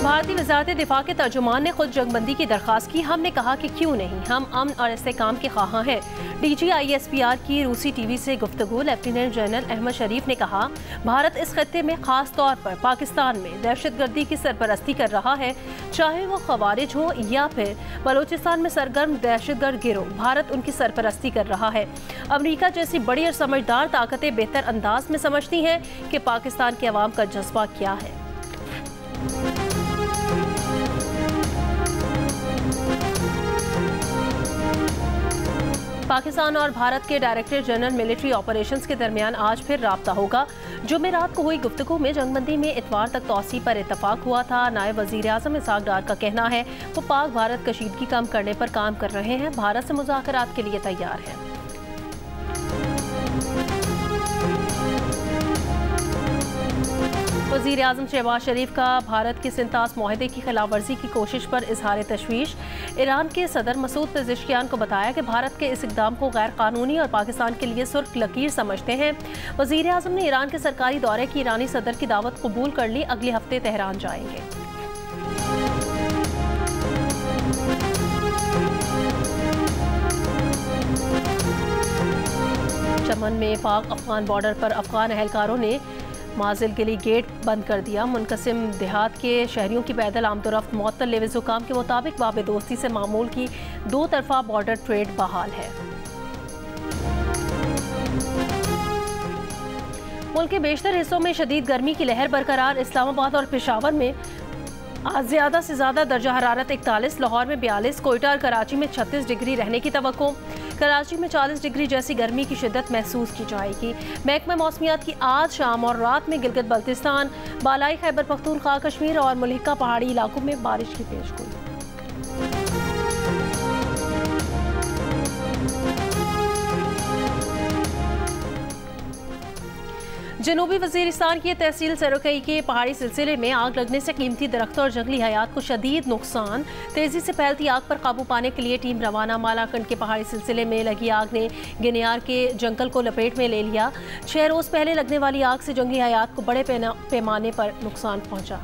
भारतीय वज़ारत दिफा के तर्जुमान ने खुद जंगबंदी की दरख्वास्त की। हमने कहा कि क्यों नहीं, हम अमन और इस्तेहकाम के ख्वाहां हैं। DGISPR की रूसी TV से गुफ्तगू लेफ्टिनेंट जनरल अहमद शरीफ ने कहा, भारत इस खत्ते में खास तौर पर पाकिस्तान में दहशतगर्दी की सरपरस्ती कर रहा है, चाहे वो खवारिज हो या फिर बलूचिस्तान में सरगर्म दहशतगर्द गिरोह, भारत उनकी सरपरस्ती कर रहा है। अमरीका जैसी बड़ी और समझदार ताकतें बेहतर अंदाज में समझती हैं कि पाकिस्तान के अवाम का जज्बा क्या है। पाकिस्तान और भारत के डायरेक्टर जनरल मिलिट्री ऑपरेशंस के दरमियान आज फिर राब्ता होगा। जुमेरात को हुई गुफ्तगू में जंगबंदी में इतवार तक तौसी पर इत्तफाक हुआ था। नायब वज़ीर आज़म इसहाक डार का कहना है वो पाक भारत कशीदगी कम करने पर काम कर रहे हैं, भारत से मुज़ाकरात के लिए तैयार हैं। वज़ीर आज़म शहबाज शरीफ का भारत के सिंतास मुआहदे की खिलाफ वर्जी की कोशिश पर इजहार तशवीश। ईरान के सदर मसूद पेज़ेश्कियान को बताया कि भारत के इस इक़दाम को गैर कानूनी और पाकिस्तान के लिए सुर्ख लकीर समझते हैं। वज़ीर आज़म ने ईरान के सरकारी दौरे की ईरानी सदर की दावत कबूल कर ली, अगले हफ्ते तेहरान जाएंगे। चमन में पाक अफगान बॉर्डर पर अफगान अहलकारों ने माजिल के लिए गेट बंद कर दिया। मुनकसिम देहात के शहरियों की पैदल आमदोरफ्त मुअत्तल। लेविज़ हुकाम के मुताबिक बाब दोस्ती से मामूल की दो तरफा बॉर्डर ट्रेड बहाल है। मुल्क के बेशतर हिस्सों में शदीद गर्मी की लहर बरकरार। इस्लामाबाद और पेशावर में आज ज़्यादा से ज़्यादा दर्जा हरारत 41, लाहौर में 42, कोयटा और कराची में 36 डिग्री रहने की तवक्को। कराची में 40 डिग्री जैसी गर्मी की शिद्दत महसूस की जाएगी। महकमा मौसमियात की आज, शाम और रात में गिलगित बल्तिस्तान, बालाई खैबर पख्तूनख्वा, कश्मीर और मुल्हिका पहाड़ी इलाकों में बारिश की पेशगोई। जनूबी वज़ीरिस्तान की तहसील सरकई के पहाड़ी सिलसिले में आग लगने से कीमती दरख्तों और जंगली हयात को शदीद नुकसान। तेजी से फैलती आग पर काबू पाने के लिए टीम रवाना। मालाकंड के पहाड़ी सिलसिले में लगी आग ने गिनियार के जंगल को लपेट में ले लिया। 6 रोज पहले लगने वाली आग से जंगली हयात को बड़े पैमाने पर नुकसान पहुंचा।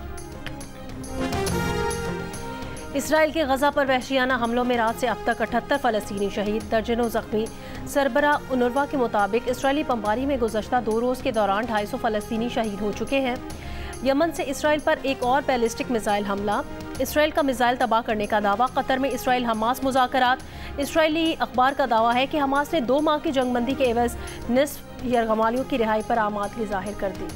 इसराइल के गजा पर वहशियाना हमलों में रात से अब तक 78 फ़लस्तीनी शहीद, दर्जनों जख्मी। सरबरा उनुरवा के मुताबिक इसराइली बमबारी में गुज़श्ता 2 रोज़ के दौरान 250 फ़लस्तीनी शहीद हो चुके हैं। यमन से इसराइल पर एक और बैलिस्टिक मिसाइल हमला। इसराइल का मिसाइल तबाह करने का दावा। कतर में इसराइल हमास मुज़ाकरात। इसराइली अखबार का दावा है कि हमास ने 2 माह की जंगबंदी के एवज़ निस्फ यरगमालियों की रिहाई पर आमादगी जाहिर कर दी।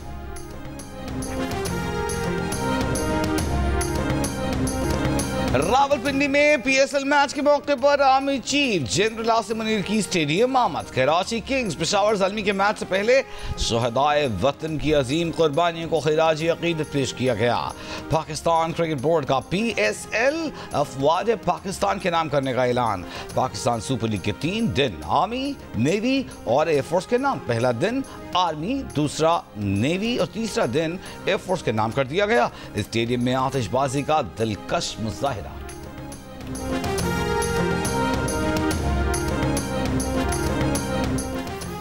रावलपिंडी में PSL मैच के मौके पर army chief general Asim Munir की स्टेडियम आमद। कराची किंग्स पेशावर ज़ल्मी के मैच से पहले शुहदाए वतन की अजीम कुर्बानियों को खिराजी अकीदत पेश किया गया। पाकिस्तान क्रिकेट बोर्ड का PSL अफवाज पाकिस्तान के नाम करने का ऐलान। पाकिस्तान सुपर लीग के 3 दिन आर्मी, नेवी और एयरफोर्स के नाम। पहला दिन आर्मी, दूसरा नेवी और तीसरा दिन एयरफोर्स के नाम कर दिया गया। स्टेडियम में आतिशबाजी का दिलकश मुजाहिरा।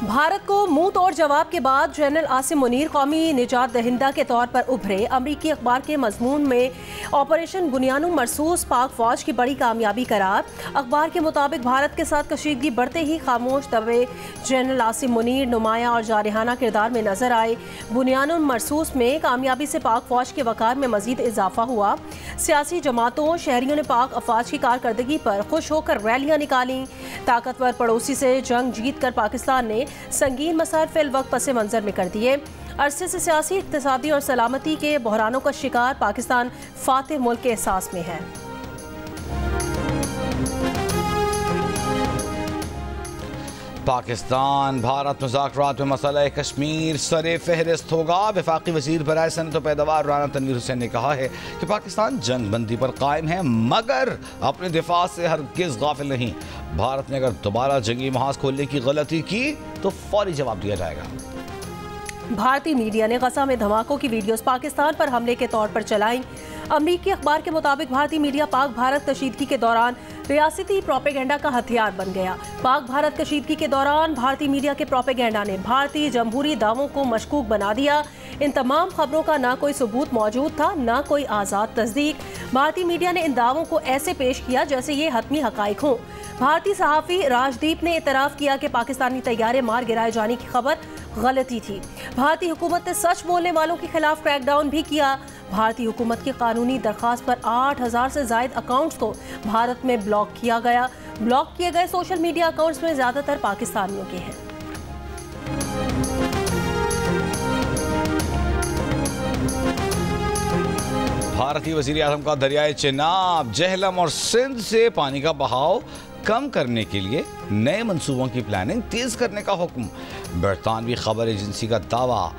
भारत को मुंह तोड़ जवाब के बाद जनरल आसिम मुनीर कौमी निजात दहिंदा के तौर पर उभरे। अमरीकी अखबार के मजमून में ऑपरेशन बुनियानुम मरसूस पाक फौज की बड़ी कामयाबी करार। अखबार के मुताबिक भारत के साथ कशीदगी बढ़ते ही खामोश दबे जनरल आसिम मुनीर नुमाया और जारहाना किरदार में नजर आए। बुनियानुम मरसूस में कामयाबी से पाक फौज के वकार में मजीद इजाफा हुआ। सियासी जमातों, शहरियों ने पाक अफवाज की कारकर्दगी पर खुश होकर रैलियां निकाली। ताकतवर पड़ोसी से जंग जीत कर पाकिस्तान ने संगीन मसाइल फिल वक्त पस मंजर में कर दिए। अरसे से सियासी, इक्तिसादी और सलामती के बहरानों का शिकार पाकिस्तान फातिह मुल्क के एहसास में है। पाकिस्तान भारत मुज़ाकरात में मसला कश्मीर सरे फहरिस्त होगा। वफाकी वज़ीर बराए सनत व पैदावार राना तनवीर हुसैन ने कहा है कि पाकिस्तान जंगबंदी पर कायम है, मगर अपने दिफा से हरगिज़ गाफिल नहीं। भारत ने अगर दोबारा जंगी महाज खोलने की गलती की तो फौरी जवाब दिया जाएगा। भारतीय मीडिया ने गजा में धमाकों की वीडियोस पाकिस्तान पर हमले के तौर पर चलाई। अमरीकी अखबार के मुताबिक भारतीय मीडिया पाक भारत कशीदगी के दौरान रियासती प्रोपेगेंडा का हथियार बन गया। पाक भारत कशीदगी के दौरान भारतीय मीडिया के प्रोपेगेंडा ने भारतीय जमहूरी दावों को मशकूक बना दिया। इन तमाम खबरों का ना कोई सबूत मौजूद था, ना कोई आज़ाद तस्दीक। भारतीय मीडिया ने इन दावों को ऐसे पेश किया जैसे ये हतमी हकाइक हों। भारतीय सहाफ़ी राजदीप ने इतराफ़ किया कि पाकिस्तानी तैयारे मार गिराए जाने की खबर गलती थी। भारतीय हुकूमत ने सच बोलने वालों के खिलाफ क्रैकडाउन भी किया। भारतीय हुकूमत की कानूनी दरख्वास्त पर 8000 से ज़ायद अकाउंट्स को भारत में ब्लॉक किया गया। ब्लॉक किए गए सोशल मीडिया अकाउंट्स में ज़्यादातर पाकिस्तानियों के हैं। भारतीय वज़ीर आज़म का दरियाए चेनाब, जेहलम और सिंध से पानी का बहाव कम करने के लिए नए मंसूबों की प्लानिंग तेज करने का हुक्म। बरतानवी खबर एजेंसी का दावा,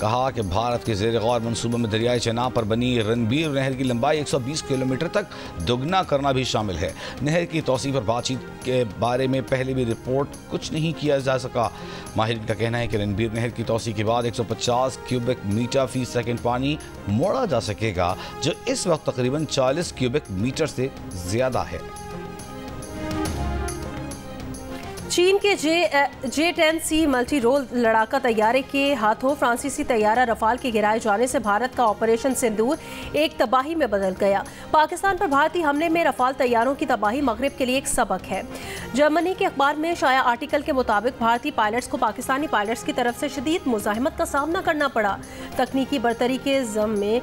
कहा कि भारत के ज़ेर गौर मंसूबों में दरियाए चेनाब पर बनी रणबीर नहर की लंबाई 120 किलोमीटर तक दोगुना करना भी शामिल है। नहर की तोसी पर बातचीत के बारे में पहले भी रिपोर्ट कुछ नहीं किया जा सका। माहिर का कहना है कि रणबीर नहर की तोसी के बाद 150 क्यूबिक मीटर फी सेकंड पानी मोड़ा जा सकेगा, जो इस वक्त तकरीबन 40 क्यूबिक मीटर से ज़्यादा है। चीन के J-10C मल्टी रोल लड़ाका तैयारे के हाथों फ्रांसीसी तैयारा रफाल के गिराए जाने से भारत का ऑपरेशन सिंदूर एक तबाही में बदल गया। पाकिस्तान पर भारतीय हमले में रफाल तैयारों की तबाही मगरिब के लिए एक सबक है। जर्मनी के अखबार में शाया आर्टिकल के मुताबिक भारतीय पायलट्स को पाकिस्तानी पायलट्स की तरफ से शदीद मुज़ाहिमत का सामना करना पड़ा। तकनीकी बरतरी के ज़म में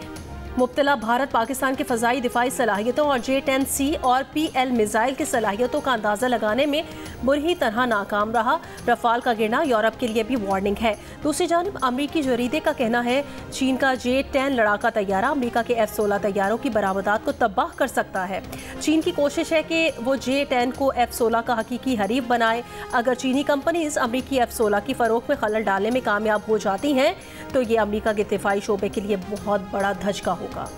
मुब्तला भारत पाकिस्तान की फ़ज़ाई दिफाई सलाहियतों और J-10C और PL मिसाइल की सलाहियतों का अंदाज़ा लगाने में बुरी तरह नाकाम रहा। रफाल का गिरना यूरोप के लिए भी वार्निंग है। दूसरी जानिब अमरीकी जरीदे का कहना है चीन का J-10 लड़ाका तैयारा अमरीका के F-16 तैयारों की बरामदात को तबाह कर सकता है। चीन की कोशिश है कि वो J-10 को F-16 का हकीकी हरीफ बनाए। अगर चीनी कंपनीज अमरीकी F-16 की फ़रोख्त में खलल डालने में कामयाब हो जाती हैं तो ये अमरीका के दिफाई शोबे के लिए बहुत बड़ा धचका होगा।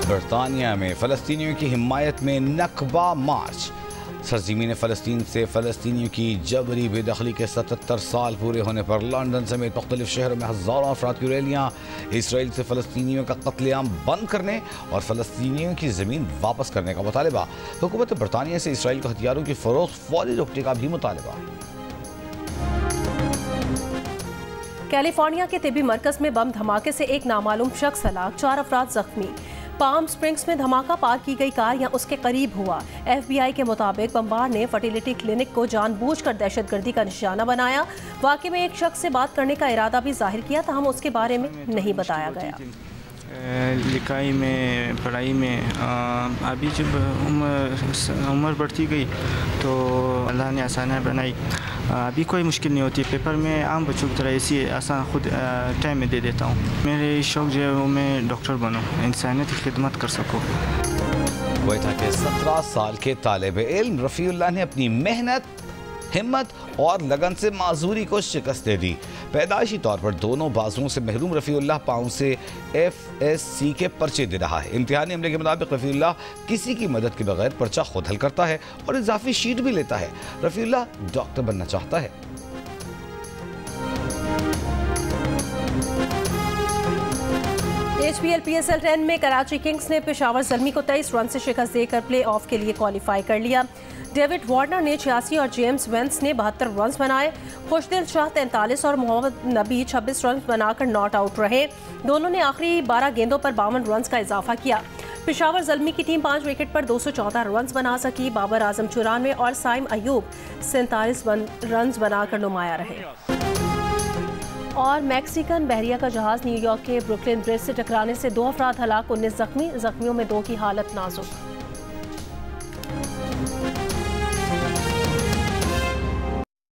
बरतानिया में फ़लस्तीनियों की हिमायत में नकबा मार्च। सरज़मीन फ़लस्तीन से फ़लस्तीनियों की जबरी बेदखली के 77 साल पूरे होने पर लंदन समेत मुख्तलिफ शहरों में हज़ारों अफराद की रैलियाँ। इसराइल से फ़लस्तीनियों का कत्लेआम बंद करने और फ़लस्तीनियों की ज़मीन वापस करने का मुतालबा। हुकूमत बरतानिया से इसराइल को हथियारों की फ़रोख्त फौरी रोकने का भी मुतालबा। कैलिफोर्निया के तिबी मरकज़ में बम धमाके से एक नामालूम शख्स हलाक, 4 अफराद जख्मी। पाम स्प्रिंग्स में धमाका पार्क की गई कार या उसके करीब हुआ। FBI के मुताबिक बमबार ने फर्टिलिटी क्लिनिक को जानबूझकर दहशतगर्दी का निशाना बनाया। वाकई में एक शख्स से बात करने का इरादा भी जाहिर किया, ताहम उसके बारे में नहीं बताया गया। लिखाई में, पढ़ाई में अभी जब उम्र बढ़ती गई तो अल्लाह ने आसानियाँ बनाई। अभी कोई मुश्किल नहीं होती। पेपर में आम बच्चों की तरह ऐसी आसान खुद टाइम में दे देता हूँ। मेरे शौक़ जो है वो मैं डॉक्टर बनूँ, इंसानियत की खिदमत कर सकूँ। क्वेटा के 17 साल के तालिब इल्म रफ़ीउल्लाह ने अपनी मेहनत, हिम्मत और लगन से माजूरी को शिकस्त दे दी। पैदाइशी तौर पर दोनों बाजुओं से महरूम रफ़ीउल्लाह पाँव से FSC के पर्चे दे रहा है। इम्तिहानी अमले के मुताबिक रफ़ीउल्लाह किसी की मदद के बगैर पर्चा खुद हल करता है और इजाफी शीट भी लेता है। रफ़ीउल्लाह डॉक्टर बनना चाहता है। HPL PSL 10 में कराची किंग्स ने पेशावर ज़ल्मी को 23 रन से शिकस्त देकर प्ले ऑफ के लिए क्वालिफाई कर लिया। डेविड वार्नर ने 86 और जेम्स वेंस ने 72 रन बनाए। खुशदिल शाह 43 और मोहम्मद नबी 26 रन बनाकर नॉट आउट रहे। दोनों ने आखिरी 12 गेंदों पर 52 रन का इजाफा किया। पेशावर ज़ल्मी की टीम 5 विकेट पर 214 रन बना सकी। बाबर आजम 94 और साइम अयूब 47 रन बनाकर नुमाया रहे। और मैक्सिकन बहरिया का जहाज न्यूयॉर्क के ब्रुकलिन ब्रिज से टकराने से 2 अफराद हलाक, 19 जख्मी। जख्मियों में 2 की हालत नाजुक।